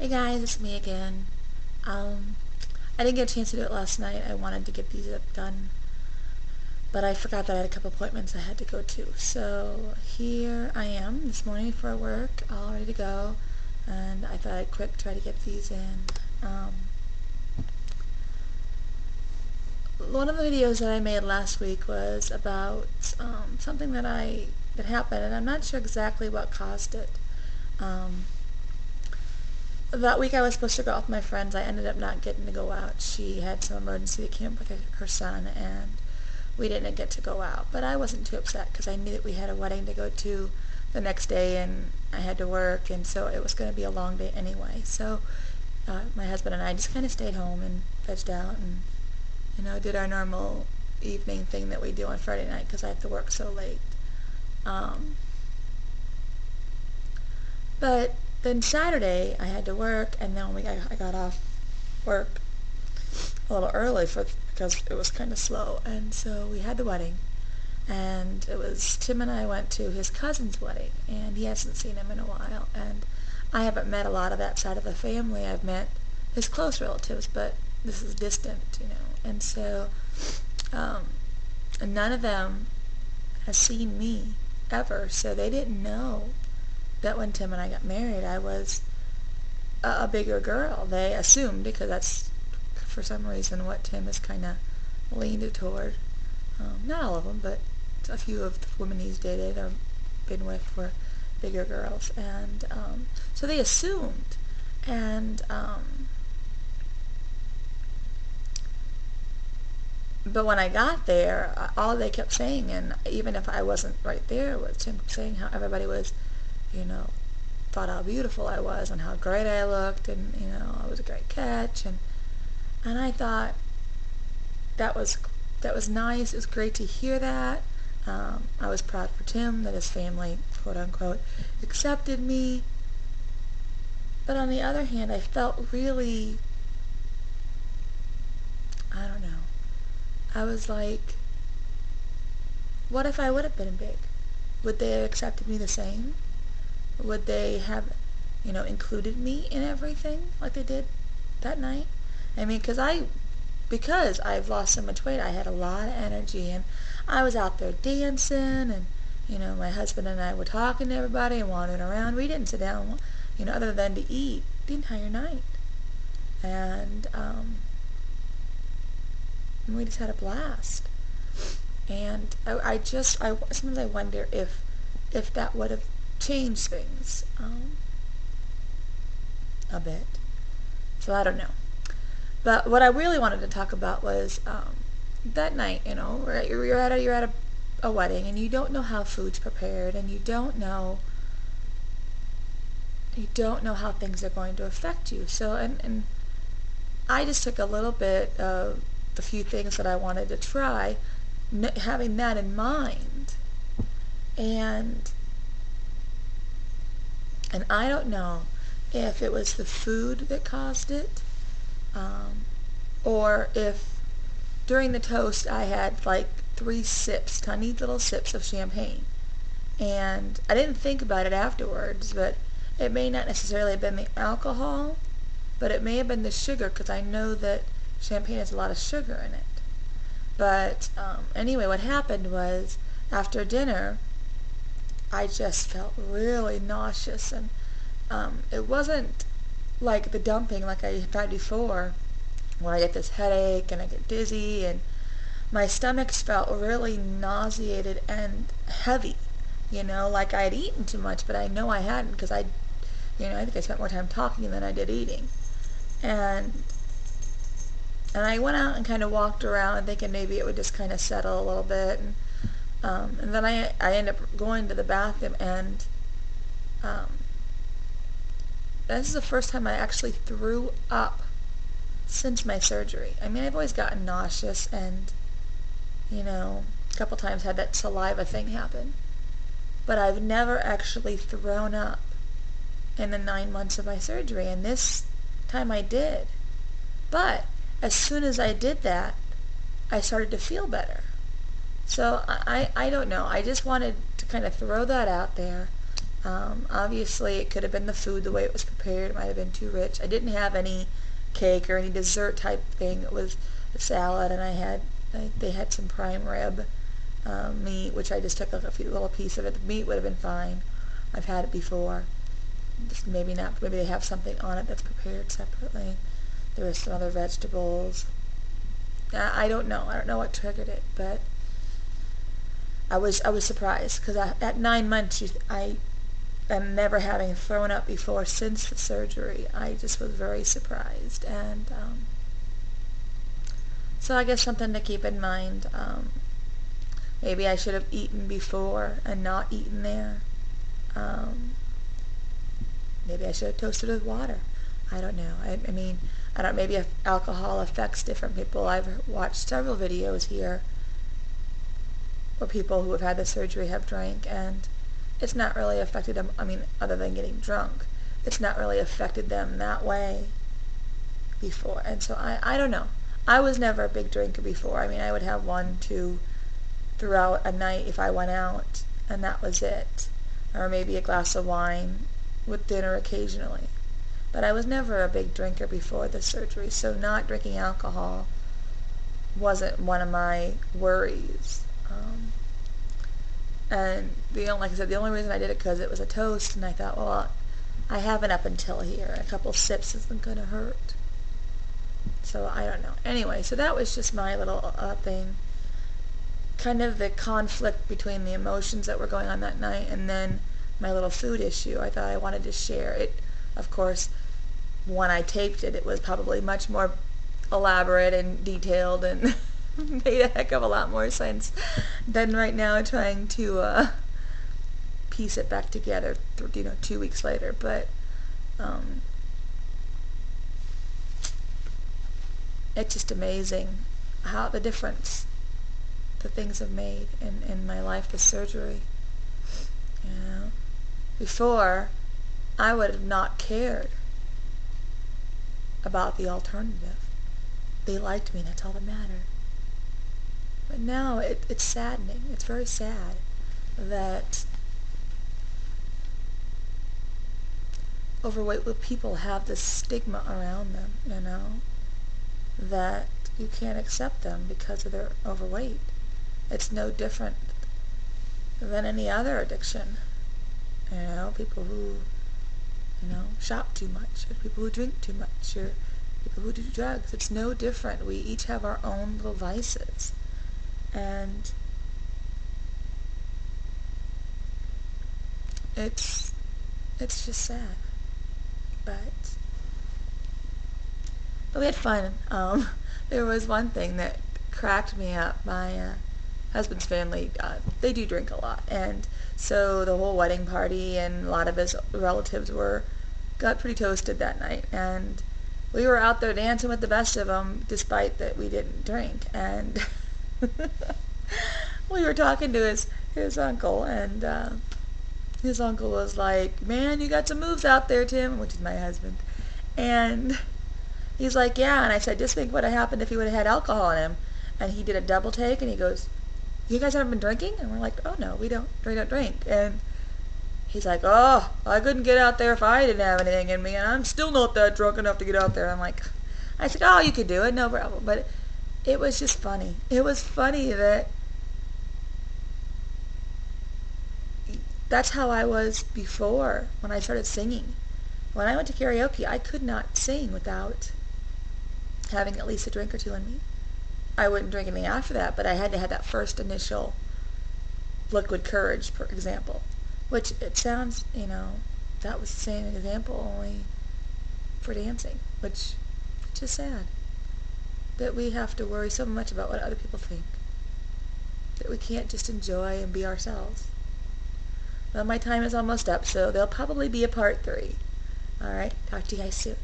Hey guys, it's me again. I didn't get a chance to do it last night. I wanted to get these done, but I forgot that I had a couple appointments I had to go to. So here I am this morning for work, all ready to go, and I thought I'd quick try to get these in. One of the videos that I made last week was about something that happened, and I'm not sure exactly what caused it. That week I was supposed to go out with my friends. I ended up not getting to go out. She had some emergency that came up with her son, and we didn't get to go out. But I wasn't too upset because I knew that we had a wedding to go to the next day, and I had to work, and so it was going to be a long day anyway. So my husband and I just kind of stayed home and vegged out and, did our normal evening thing that we do on Friday night because I have to work so late. But then Saturday I had to work, and then I got off work a little early because it was kind of slow, and so we had the wedding, and it was Tim and I went to his cousin's wedding, and he hasn't seen him in a while, and I haven't met a lot of that side of the family. I've met his close relatives, but this is distant, and so none of them has seen me ever, so they didn't know that when Tim and I got married, I was a bigger girl. They assumed, because that's, for some reason, what Tim has kind of leaned toward. Not all of them, but a few of the women he's dated or been with were bigger girls. And so they assumed. And but when I got there, all they kept saying, and even if I wasn't right there, was Tim saying how everybody was, thought how beautiful I was and how great I looked, and I was a great catch, and I thought that was nice. It was great to hear that. I was proud for Tim that his family, quote unquote, accepted me. But on the other hand, I felt really, I don't know. I was like, what if I would have been big? Would they have accepted me the same? Would they have, included me in everything like they did that night? I mean, because I've lost so much weight, I had a lot of energy, and I was out there dancing, and, my husband and I were talking to everybody and wandering around. We didn't sit down, other than to eat the entire night. And we just had a blast. And I sometimes I wonder if that would have changed things a bit. So I don't know. But what I really wanted to talk about was that night. You're at a wedding, and you don't know how food's prepared, and you don't know how things are going to affect you. So and I just took a little bit of the few things that I wanted to try, having that in mind, and I don't know if it was the food that caused it, or if during the toast I had like 3 sips, tiny little sips of champagne, and I didn't think about it afterwards, but it may not necessarily have been the alcohol, but it may have been the sugar, because I know that champagne has a lot of sugar in it. But anyway, what happened was, after dinner, I just felt really nauseous, and it wasn't like the dumping like I had before, where I get this headache and I get dizzy, and my stomach felt really nauseated and heavy, like I had eaten too much, but I know I hadn't, because I think I spent more time talking than I did eating. And I went out and kind of walked around thinking maybe it would just kind of settle a little bit, and then I ended up going to the bathroom, and this is the first time I actually threw up since my surgery. I mean, I've always gotten nauseous, and a couple times had that saliva thing happen, but I've never actually thrown up in the 9 months of my surgery, and this time I did. But as soon as I did that, I started to feel better. So I don't know. I just wanted to kind of throw that out there. Obviously, it could have been the food, the way it was prepared. It might have been too rich. I didn't have any cake or any dessert type thing. It was a salad, and they had some prime rib meat, which I just took a few little piece of it. The meat would have been fine. I've had it before. Just maybe not. Maybe they have something on it that's prepared separately. There was some other vegetables. I don't know. I don't know what triggered it, but I was surprised because at 9 months, and never having thrown up before since the surgery, I just was very surprised. And so I guess something to keep in mind. Maybe I should have eaten before and not eaten there. Maybe I should have toasted with water. I don't know. I mean, I don't. Maybe if alcohol affects different people. I've watched several videos here where people who have had the surgery have drank, and it's not really affected them. I mean, other than getting drunk, it's not really affected them that way before. And so I don't know. I was never a big drinker before. I mean, I would have 1, 2 throughout a night if I went out, and that was it. Or maybe a glass of wine with dinner occasionally. But I was never a big drinker before the surgery, so not drinking alcohol wasn't one of my worries. And like I said, the only reason I did it because it was a toast, and I thought, well, I haven't up until here. A couple sips isn't going to hurt. So I don't know. Anyway, so that was just my little thing. Kind of the conflict between the emotions that were going on that night and then my little food issue. I thought I wanted to share it. Of course, when I taped it, it was probably much more elaborate and detailed and made a heck of a lot more sense than right now trying to piece it back together, 2 weeks later. But it's just amazing how the difference the things have made in my life, the surgery. Before, I would have not cared about the alternative. They liked me, that's all that mattered. But now it's saddening. It's very sad that overweight people have this stigma around them, that you can't accept them because of their overweight. It's no different than any other addiction. People who, shop too much, or people who drink too much, or people who do drugs. It's no different. We each have our own little vices. And it's just sad. But we had fun. There was one thing that cracked me up. My husband's family, they do drink a lot, and so the whole wedding party and a lot of his relatives got pretty toasted that night, and we were out there dancing with the best of them despite that we didn't drink. And we were talking to his uncle, and his uncle was like, "Man, you got some moves out there, Tim," which is my husband. And he's like, "Yeah." And I said, "Just think what would have happened if he would have had alcohol in him." And he did a double take, and he goes, "You guys haven't been drinking?" And we're like, "Oh no, we don't drink." And he's like, "Oh, I couldn't get out there if I didn't have anything in me, and I'm still not that drunk enough to get out there." I said, "Oh, you could do it, no problem." But it was just funny. It was funny that that's how I was before when I started singing. When I went to karaoke, I could not sing without having at least a drink or two in me. I wouldn't drink anything after that, but I had to have that first initial liquid courage, for example. Which it sounds, that was the same example, only for dancing, which is sad. That we have to worry so much about what other people think. That we can't just enjoy and be ourselves. Well, my time is almost up, so there'll probably be a part 3. Alright, talk to you guys soon.